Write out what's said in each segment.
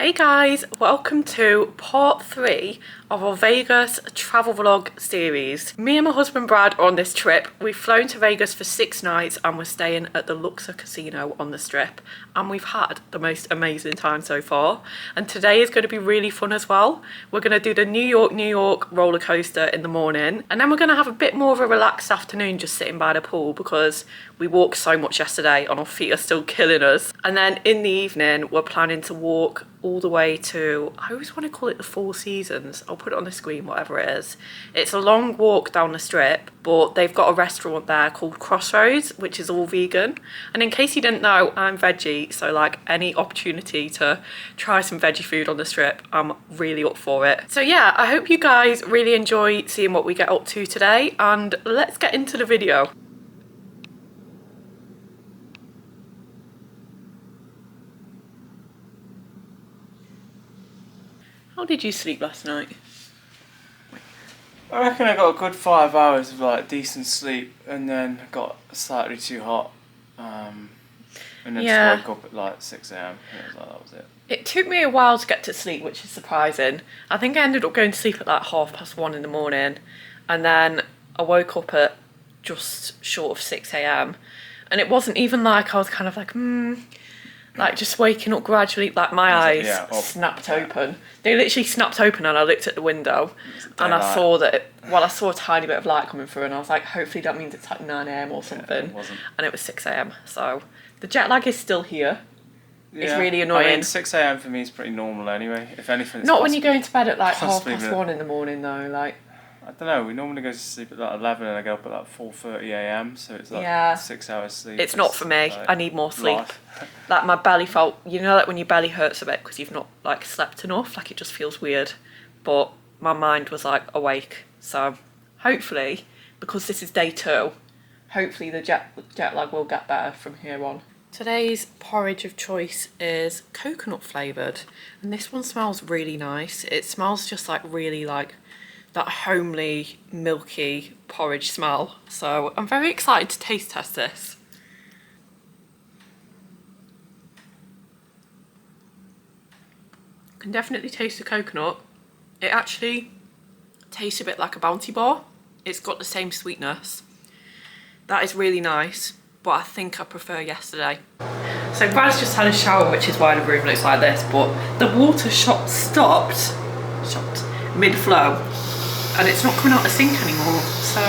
Hey guys, welcome to part 3 of our Vegas travel vlog series. Me and my husband Brad are on this trip. We've flown to Vegas for 6 nights and we're staying at the Luxor casino on the strip. And we've had the most amazing time so far. And today is going to be really fun as well. We're going to do the New York roller coaster in the morning. And then we're going to have a bit more of a relaxed afternoon just sitting by the pool because we walked so much yesterday and our feet are still killing us. And then in the evening, we're planning to walk all the way to, I always want to call it the Four Seasons. I'll put it on the screen, whatever it is. It's a long walk down the strip, but they've got a restaurant there called Crossroads, which is all vegan. And in case you didn't know, I'm veggie, so like any opportunity to try some veggie food on the strip, I'm really up for it. So yeah, I hope you guys really enjoy seeing what we get up to today, and let's get into the video. How did you sleep last night? I reckon I got a good 5 hours of like decent sleep, and then got slightly too hot, and then just woke up at like 6 AM. It was like, that was it. It took me a while to get to sleep, which is surprising. I think I ended up going to sleep at like 1:30 in the morning, and then I woke up at just short of 6 AM, and it wasn't even like I was kind of like just waking up gradually, like my eyes snapped open. They literally snapped open and I looked at the window and I saw that, I saw a tiny bit of light coming through and I was like, hopefully that means it's like 9 AM or something. It wasn't. And it was 6 AM. So the jet lag is still here. Yeah. It's really annoying. I mean, 6 AM for me is pretty normal anyway. If anything, it's not when you go into bed at like 1:30 in the morning though, like. I don't know, we normally go to sleep at like 11 and I get up at like 4:30 AM, so it's like 6 hours sleep. It's not for me. Like, I need more sleep. Like my belly felt, you know, like when your belly hurts a bit because you've not like slept enough, like it just feels weird. But my mind was like awake. So hopefully, because this is day 2, hopefully the jet lag will get better from here on. Today's porridge of choice is coconut flavoured, and this one smells really nice. It smells just like really like that homely, milky porridge smell. So I'm very excited to taste test this. Can definitely taste the coconut. It actually tastes a bit like a Bounty bar. It's got the same sweetness. That is really nice, but I think I prefer yesterday. So Brad's just had a shower, which is why the room looks like this, but the water stopped mid-flow. And it's not coming out the sink anymore, so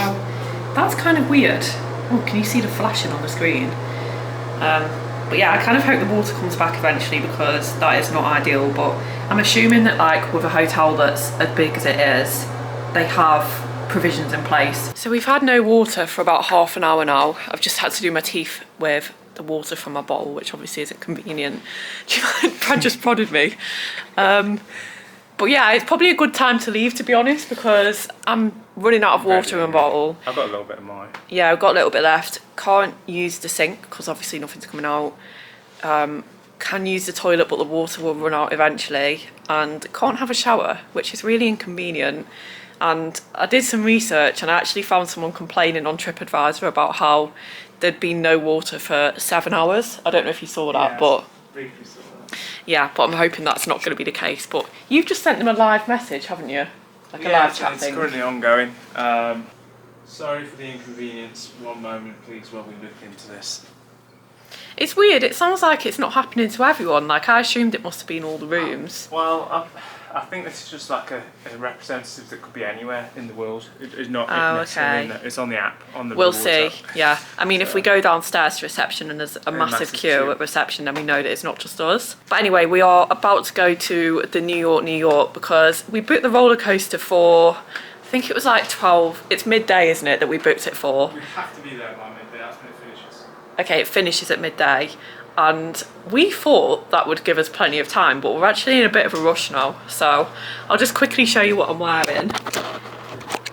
that's kind of weird. Oh, can you see the flashing on the screen? But yeah, I kind of hope the water comes back eventually because that is not ideal, but I'm assuming that like with a hotel that's as big as it is, they have provisions in place. So we've had no water for about half an hour now. I've just had to do my teeth with the water from my bottle, which obviously isn't convenient. Do you mind? Brad just prodded me. But yeah, it's probably a good time to leave, to be honest, because I'm running out of water in a bottle. I've got a little bit of mine. Yeah, I've got a little bit left. Can't use the sink because obviously nothing's coming out. Can use the toilet, but the water will run out eventually. And can't have a shower, which is really inconvenient. And I did some research and I actually found someone complaining on TripAdvisor about how there'd been no water for 7 hours. I don't know if you saw that, but briefly saw that. Yeah, but I'm hoping that's not going to be the case. But you've just sent them a live message, haven't you? Like a live chat thing. It's currently ongoing. Sorry for the inconvenience. One moment, please, while we look into this. It's weird. It sounds like it's not happening to everyone. Like, I assumed it must have been all the rooms. Well, I think this is just like a representative that could be anywhere in the world. It's not it's on the app, on the We'll see, app. yeah. I mean, if we go downstairs to reception and there's a massive queue at reception, then we know that it's not just us. But anyway, we are about to go to the New York because we booked the roller coaster for, I think it was like 12, it's midday, isn't it, that we booked it for? We have to be there by midday, that's when it finishes. Okay, it finishes at midday. And we thought that would give us plenty of time, but we're actually in a bit of a rush now. So I'll just quickly show you what I'm wearing.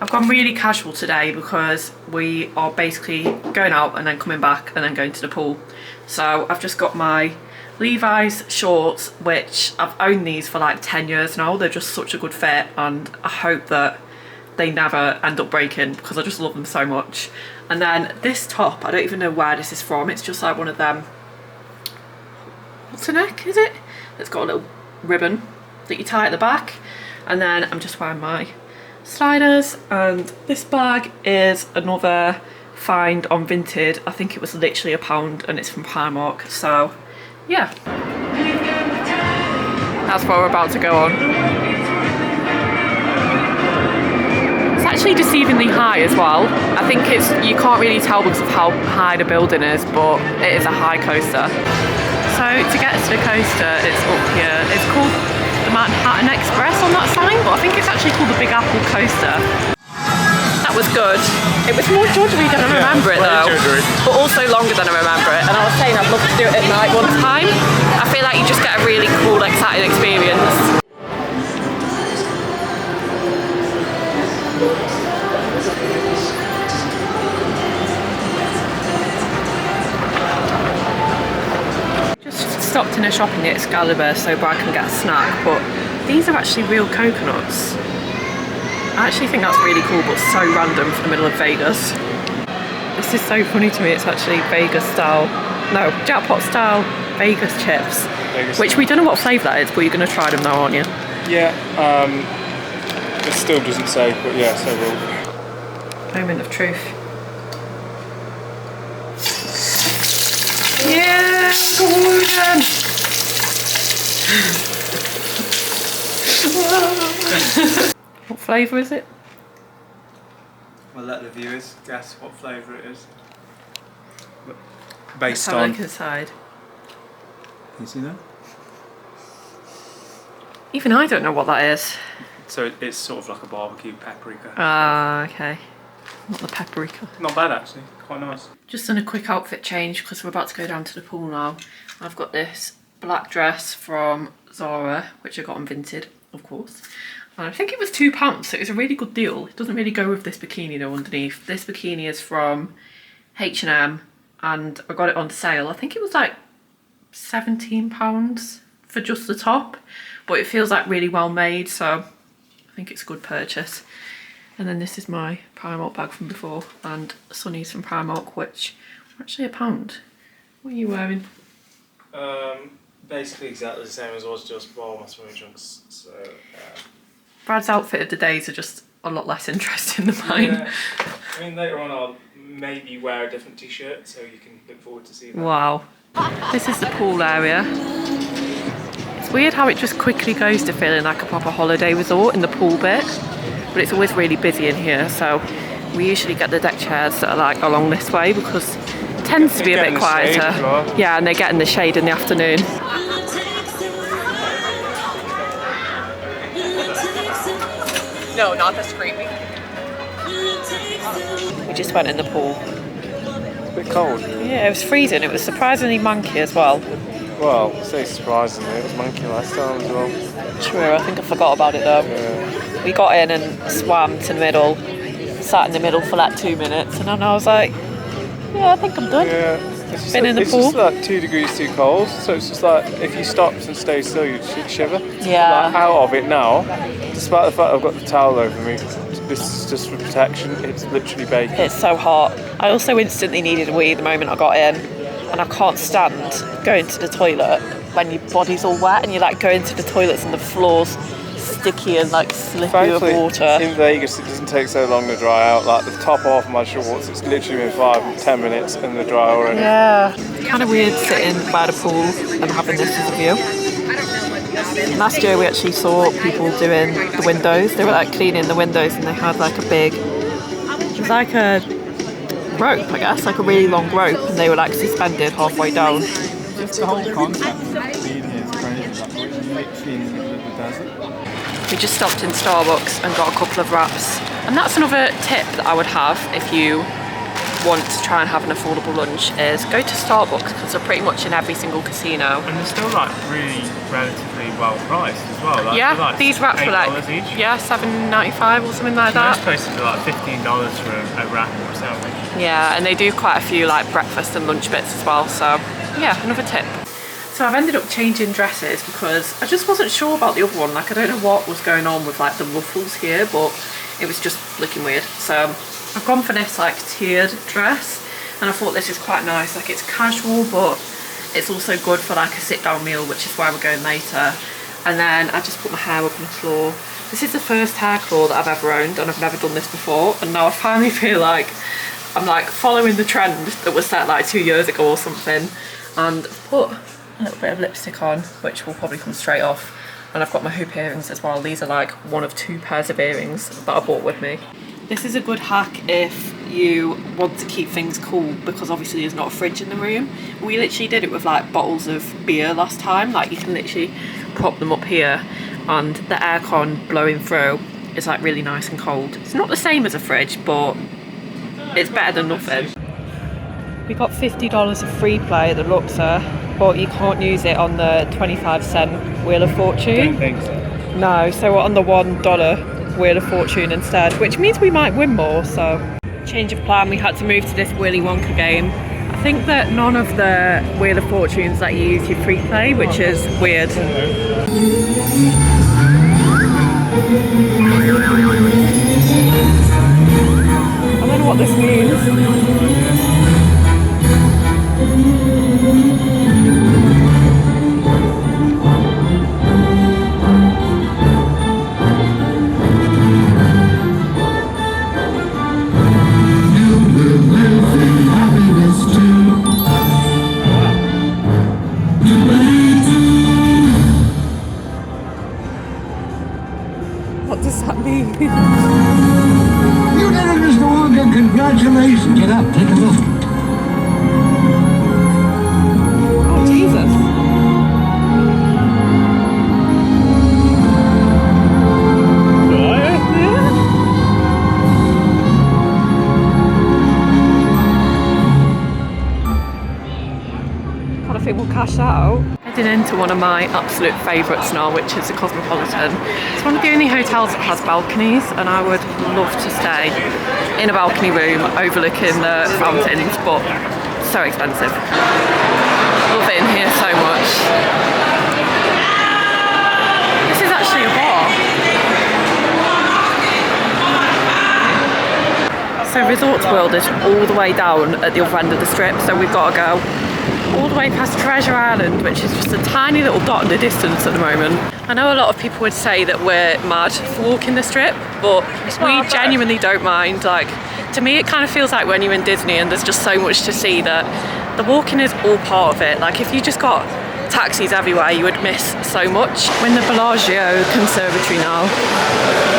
I've gone really casual today because we are basically going out and then coming back and then going to the pool. So I've just got my Levi's shorts, which I've owned these for like 10 years now. They're just such a good fit and I hope that they never end up breaking because I just love them so much. And then this top, I don't even know where this is from. It's just like one of them, what's the neck, is it? It's got a little ribbon that you tie at the back, and then I'm just wearing my sliders. And this bag is another find on Vinted. I think it was literally £1 and it's from Primark, so yeah, that's what we're about to go on. It's actually deceivingly high as well. I think you can't really tell because of how high the building is, but it is a high coaster. So to get to the coaster, it's up here. It's called the Manhattan Express on that sign, but I think it's actually called the Big Apple Coaster. That was good. It was more juddery than I remember it though, but also longer than I remember it. And I was saying I'd love to do it at night one time. I feel like you just get a really cool, exciting experience. Stopped in a shop in the Excalibur so Brad can get a snack, but these are actually real coconuts. I actually think that's really cool, but so random for the middle of Vegas. This is so funny to me. It's actually Vegas style, no, jackpot style Vegas chips, which we don't know what flavour that is, but you're going to try them now, aren't you? Yeah, it still doesn't say, but yeah, so we'll. Moment of truth. Yeah, golden! What flavour is it? We'll let the viewers guess what flavour it is. Based Let's have a on. look inside. Can you see that? Even I don't know what that is. So it's sort of like a barbecue paprika. Ah, okay. Not the paprika. Not bad actually, quite nice. Just done a quick outfit change because we're about to go down to the pool now. I've got this black dress from Zara, which I got on Vinted, of course. And I think it was £2, so it was a really good deal. It doesn't really go with this bikini though underneath. This bikini is from H&M and I got it on sale. I think it was like £17 for just the top, but it feels like really well made, so I think it's a good purchase. And then this is my Primark bag from before, and Sunny's from Primark, which were actually £1. What are you wearing? Basically exactly the same as was, just bought my swimming trunks. So Brad's outfit of the days are just a lot less interesting than mine. Yeah. I mean, later on I'll maybe wear a different t-shirt, so you can look forward to seeing that. Wow. This is the pool area. It's weird how it just quickly goes to feeling like a proper holiday resort in the pool bit, but it's always really busy in here, so we usually get the deck chairs that are like along this way because it tends to be a bit quieter. Yeah, and they get in the shade in the afternoon. No, not the screaming. We just went in the pool. A bit cold. Yeah, it was freezing. It was surprisingly manky as well. Well, say surprisingly, it was monkey last time as well. True, I think I forgot about it though. Yeah. We got in and swam to the middle, sat in the middle for like 2 minutes, and then I was like, yeah, I think I'm done. Yeah. It's Been in the pool. It's just like 2 degrees too cold, so it's just like if you stopped and stayed still, you'd shiver. Yeah. Like, out of it now, despite the fact I've got the towel over me, this is just for protection. It's literally baking. It's so hot. I also instantly needed a wee the moment I got in, and I can't stand going to the toilet when your body's all wet and you like go into the toilets and the floor's sticky and like slippery with water. In Vegas it doesn't take so long to dry out. Like the top off of my shorts, it's literally been 5-10 minutes and they're dry already. Yeah. Kind of weird sitting by the pool and having this as a view. Last year we actually saw people doing the windows. They were like cleaning the windows and they had like a big, it was like a rope, I guess, like a really long rope, and they were like suspended halfway down. Just the whole concept of being here is crazy. Like, we're literally in the middle of the desert. We just stopped in Starbucks and got a couple of wraps. And that's another tip that I would have if you want to try and have an affordable lunch, is go to Starbucks because they're pretty much in every single casino. And they're still like really relatively well priced as well. Like, yeah, like these wraps were like each. yeah, $7.95 or something like that. Most places are like $15 for a wrap or a sandwich. Yeah, and they do quite a few like breakfast and lunch bits as well, so yeah, another tip. So I've ended up changing dresses because I just wasn't sure about the other one. Like I don't know what was going on with like the ruffles here, but it was just looking weird. So I've gone for this like tiered dress, and I thought this is quite nice. Like it's casual, but it's also good for like a sit down meal, which is where we're going later. and then I just put my hair up on the floor. This is the first hair claw that I've ever owned, and I've never done this before, and now I finally feel like I'm like following the trend that was set like 2 years ago or something. And I've put a little bit of lipstick on, which will probably come straight off, and I've got my hoop earrings as well. These are like one of 2 pairs of earrings that I bought with me. This is a good hack if you want to keep things cool, because obviously there's not a fridge in the room. We literally did it with like bottles of beer last time. Like you can literally prop them up here and the aircon blowing through is like really nice and cold. It's not the same as a fridge, but it's better than nothing. We got $50 of free play at the Luxor, but you can't use it on the 25-cent Wheel of Fortune. Don't think so. No, so we're on the $1 Wheel of Fortune instead, which means we might win more. So change of plan, we had to move to this Willy Wonka game. I think that none of the Wheel of Fortunes let you use your free play, which is weird. I don't know what this means. What does that mean? You did it, Mr. Wonka. Congratulations. Get up, take a look. Oh, Jesus. God, I think we'll cash that out. Heading into one of my absolute favourites now, which is the Cosmopolitan. It's one of the only hotels that has balconies, and I would love to stay in a balcony room overlooking the fountains, but so expensive. Love it in here so much. This is actually a bar. So Resorts World is all the way down at the other end of the strip, so we've got to go all the way past Treasure Island, which is just a tiny little dot in the distance at the moment. I know a lot of people would say that we're mad for walking the strip, but we genuinely don't mind. Like, to me it kind of feels like when you're in Disney and there's just so much to see that the walking is all part of it. Like if you just got taxis everywhere, you would miss so much. We're in the Bellagio Conservatory now,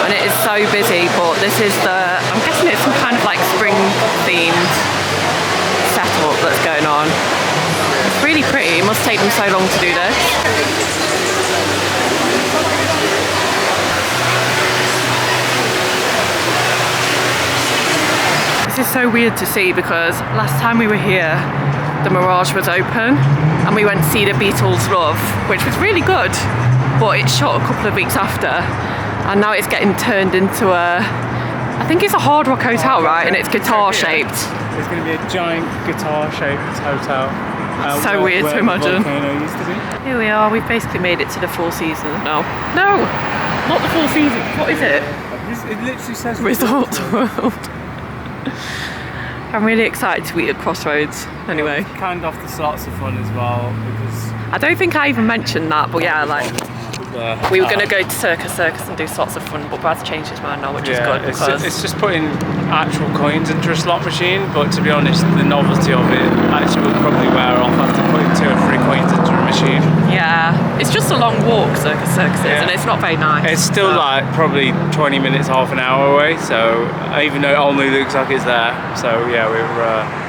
and it is so busy, but this is I'm guessing it's some kind of like spring themed setup that's going on. It's really pretty. It must take them so long to do this. This is so weird to see, because last time we were here the Mirage was open and we went to see the Beatles Love, which was really good, but it shut a couple of weeks after, and now it's getting turned into I think it's a Hard Rock hotel, right? And it's guitar shaped. There's going to be a giant guitar shaped hotel. So weird to imagine. Volcano used to be. Here we are, we've basically made it to the Four Seasons now. No, not the Four Seasons, what is it? It literally says Resorts World. I'm really excited to eat at Crossroads anyway. Canned off the slots of fun as well, because I don't think I even mentioned that, but yeah, like we were going to go to Circus and do slots of fun, but Brad's changed his mind now, which is good. It's just putting actual coins into a slot machine, but to be honest, the novelty of it actually will probably wear off after putting 2 or 3 coins into a machine. Yeah, it's just a long walk, Circus is, and it's not very nice. It's still like probably 20 minutes, half an hour away, so even though it only looks like it's there, so yeah, we're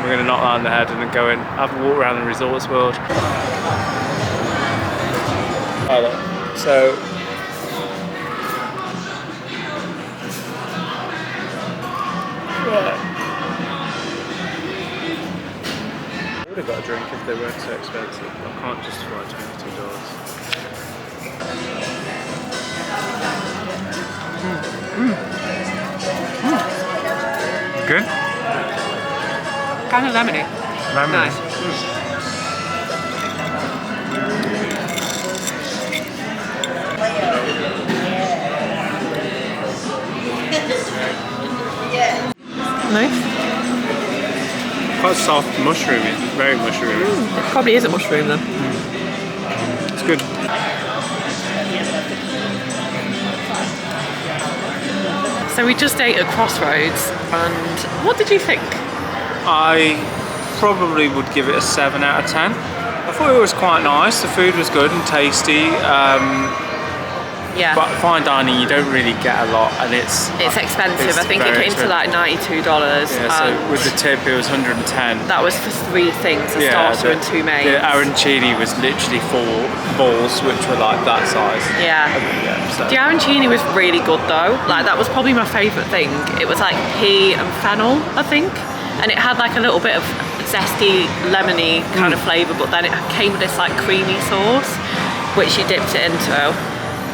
going to knock that on the head and then go and have a walk around the Resorts World. So I would have got a drink if they weren't so expensive. I can't justify $22. Good? Kind of lemony. Lemony. Nice. Nice. Quite soft, mushroomy, very mushroomy. It probably is a mushroom then. It's good. So we just ate at Crossroads, and what did you think? I probably would give it a 7 out of 10. I thought it was quite nice. The food was good and tasty. Yeah. But fine dining, you don't really get a lot, and it's expensive. I think it came to like $92. Yeah, so with the tip, it was 110. That was for 3 things: a starter and 2 mains. The arancini was literally 4 balls, which were like that size. Yeah. So. The arancini was really good though. Like that was probably my favourite thing. It was like pea and fennel, I think, and it had like a little bit of zesty, lemony kind of flavour, but then it came with this like creamy sauce, which you dipped it into.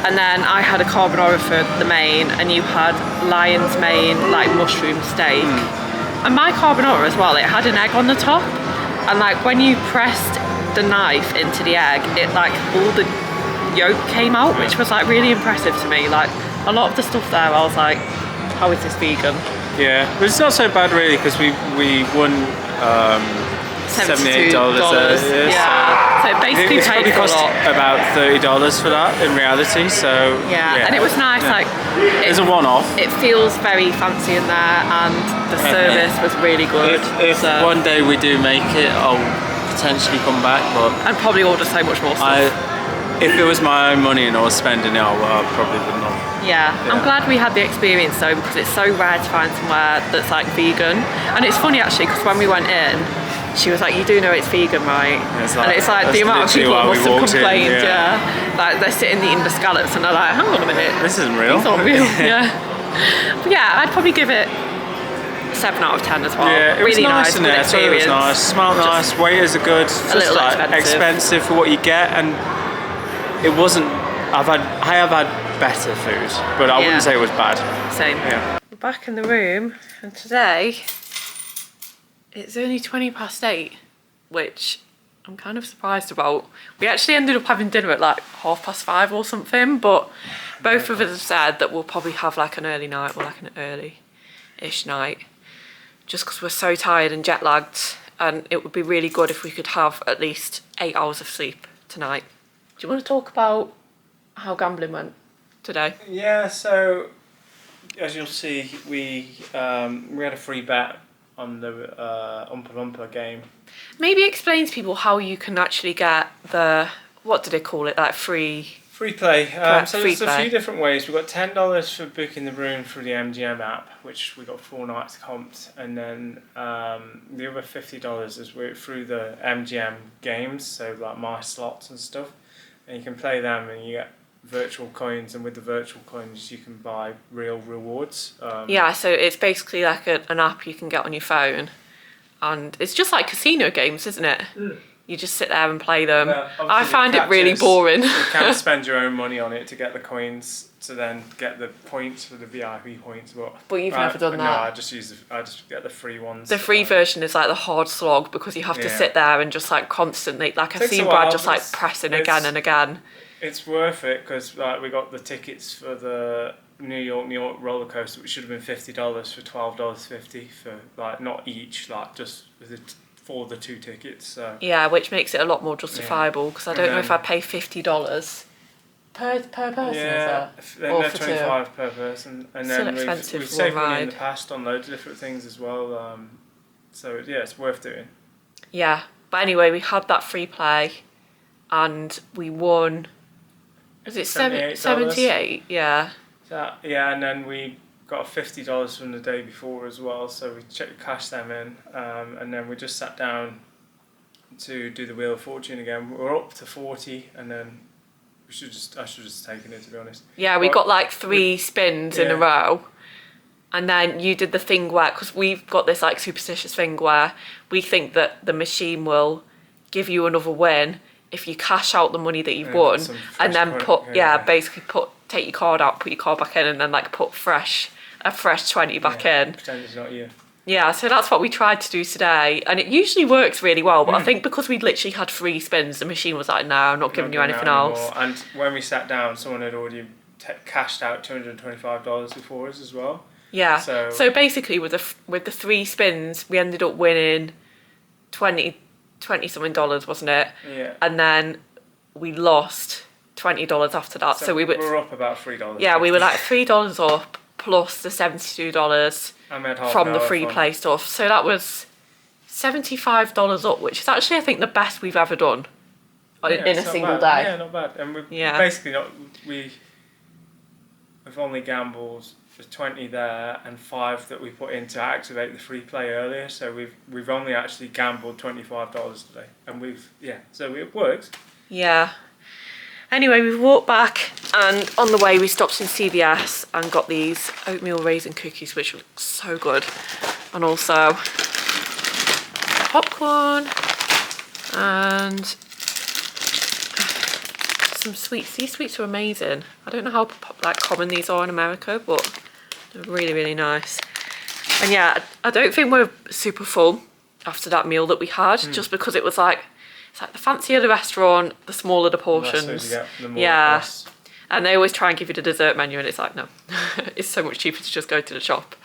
And then I had a carbonara for the main, and you had lion's mane, like mushroom steak. And my carbonara as well, it had an egg on the top. And like when you pressed the knife into the egg, it like all the yolk came out, which was like really impressive to me. Like a lot of the stuff there, I was like, how is this vegan? Yeah, but it's not so bad really, because we won $78. So it basically it's paid probably for cost a lot. about $30 for that in reality. So and it was nice. Like it's a one-off. It feels very fancy in there, and the service was really good. If one day we do make it, I'll potentially come back, but and probably order so much more stuff. If it was my own money and I was spending it, I probably would not. Yeah, I'm glad we had the experience though, because it's so rare to find somewhere that's like vegan. And it's funny actually, because when we went in, she was like, "You do know it's vegan, right?" And it's like the amount of people that must have complained. Like they're sitting eating the scallops and they're like, "Hang on a minute, this isn't real." It's not real. But yeah, I'd probably give it 7 out of 10 as well. Yeah, it really was nice in there. It was nice, smelled nice, waiters are good. Just like expensive for what you get, and it wasn't. I have had better food, but I wouldn't say it was bad. Same. Yeah. We're back in the room, and today it's only 8:20, which I'm kind of surprised about. We actually ended up having dinner at like 5:30 or something, but both of us have said that we'll probably have like an early night, or like an early-ish night, just because we're so tired and jet lagged, and it would be really good if we could have at least 8 hours of sleep tonight. Do you want to talk about how gambling went today? Yeah, so as you'll see, we had a free bet on the Oompa Loompa game. Maybe explain to people how you can actually get the, what do they call it, like free play. So free there's a few different ways. We've got $10 for booking the room through the MGM app, which we got 4 nights comped, and then the other $50 is through the MGM games, so like my slots and stuff, and you can play them and you get virtual coins, and with the virtual coins you can buy real rewards. Yeah, so it's basically like an app you can get on your phone, and it's just like casino games, isn't it? You just sit there and play them. I find it really boring. You can't spend your own money on it to get the coins, to then get the points for the VIP points. But you've never done that. No, I just get the free ones. The free version is like the hard slog, because you have to sit there and just like constantly, like I've seen Brad just like pressing again and again. It's worth it, because like we got the tickets for the New York roller coaster, which should have been $50 for $12.50 for like not each, like just for the 2 tickets. So yeah, which makes it a lot more justifiable, because I don't know if I pay $50 per person. Yeah, or they're for 25 per person, and still then expensive we've for saved one money in ride. the past on loads of different things as well. So yeah, it's worth doing. Yeah, but anyway, we had that free play, and we won. Was it $78? Yeah. Yeah, and then we got $50 from the day before as well, so we cashed them in, and then we just sat down to do the Wheel of Fortune again. We're up to 40, and then I should just taken it, to be honest. Yeah, we got like 3 spins in a row, and then you did the thing where, because we've got this like superstitious thing where we think that the machine will give you another win if you cash out the money that you've won, and then take your card out, put your card back in, and then like put a fresh 20 back in. Pretend it's not you. Yeah, so that's what we tried to do today, and it usually works really well, but I think because we'd literally had 3 spins, the machine was like, no, I'm not giving you anything else. And when we sat down, someone had already cashed out $225 before us as well. Yeah, so basically with the 3 spins, we ended up winning 20 something dollars, wasn't it? Yeah. And then we lost $20 after that. So we were up about $3. Yeah, we were like $3 up, plus the $72 And we had half from an the hour free fun. play stuff. So that was $75 up, which is actually, I think, the best we've ever done in a it's not single bad. day. Yeah, not bad. And we've Yeah. basically not we've only gambled the 20 there and 5 that we put in to activate the free play earlier. So we've only actually gambled $25 today, and so it works. Yeah. Anyway, we've walked back, and on the way we stopped in CVS and got these oatmeal raisin cookies, which look so good, and also popcorn and some sweets. These sweets are amazing. I don't know how common these are in America, but they're really, really nice. And yeah, I don't think we're super full after that meal that we had, just because it was like, it's like the fancier the restaurant, the smaller the portions. The more Yeah. costs. And they always try and give you the dessert menu, and it's like, no, it's so much cheaper to just go to the shop.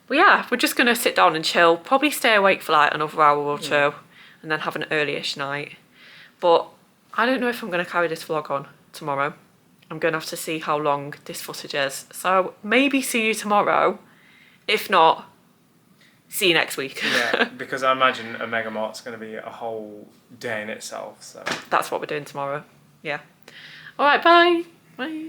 But yeah, we're just going to sit down and chill, probably stay awake for like another hour or two, and then have an early-ish night. But I don't know if I'm going to carry this vlog on tomorrow. I'm going to have to see how long this footage is. So maybe see you tomorrow. If not, see you next week. Yeah, because I imagine a Mega Mart's going to be a whole day in itself. So That's what we're doing tomorrow. Yeah. All right, bye. Bye.